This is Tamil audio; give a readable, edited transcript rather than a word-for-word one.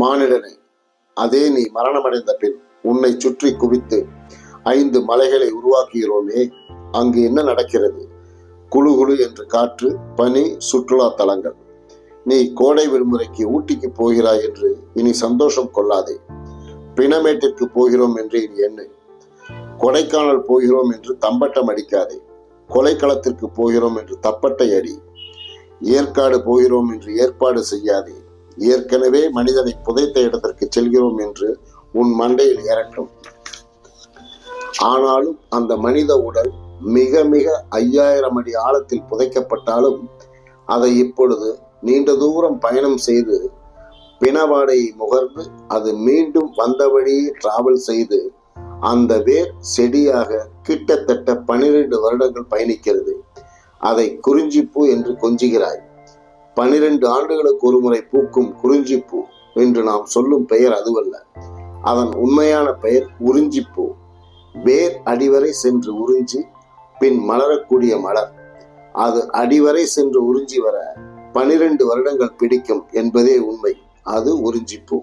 மானிடனே, அதே நீ மரணமடைந்த பின் உன்னை சுற்றி குவித்து 5 மலைகளை உருவாக்குகிறோமே, அங்கு என்ன நடக்கிறது? குழு குழு என்று காற்று, பனி, சுற்றுலா தலங்கள். நீ கோடை விடுமுறைக்கு ஊட்டிக்கு போகிறாய் என்று இனி சந்தோஷம் கொள்ளாதே. பிணமேட்டிற்கு போகிறோம் என்று இனி எண்ணு. கொடைக்கானல் போகிறோம் என்று தம்பட்டம் அடிக்காதே. கொலைக்களத்திற்கு போகிறோம் என்று தப்பட்டை அடி. ஏற்காடு போகிறோம் என்று ஏற்பாடு செய்யாதே. ஏற்கனவே மனிதனை புதைத்த இடத்திற்கு செல்கிறோம் என்று உன் மண்டையில் ஏறட்டும். ஆனாலும் அந்த மனித உடல் மிக மிக 5000 அடி ஆழத்தில் புதைக்கப்பட்டாலும் அதை இப்பொழுது நீண்ட தூரம் பயணம் செய்து பிணவாடையை முகர்ந்து அது மீண்டும் வந்த வழியே டிராவல் செய்து அந்த வேர் செடியாக கிட்டத்தட்ட 12 வருடங்கள் பயணிக்கிறது. அதை குறிஞ்சிப்பூ என்று கொஞ்சுகிறாய். 12 ஆண்டுகளுக்கு ஒரு முறை பூக்கும் குறிஞ்சிப்பூ என்று நாம் சொல்லும் பெயர் அதுவல்ல. அதன் உண்மையான பெயர் உறிஞ்சிப்பூ. வேர் அடிவரை சென்று உறிஞ்சி பின் மலரக்கூடிய மலர். அது அடிவரை சென்று உறிஞ்சி வர 12 வருடங்கள் பிடிக்கும் என்பதே உண்மை. அது உறிஞ்சிப்பூ.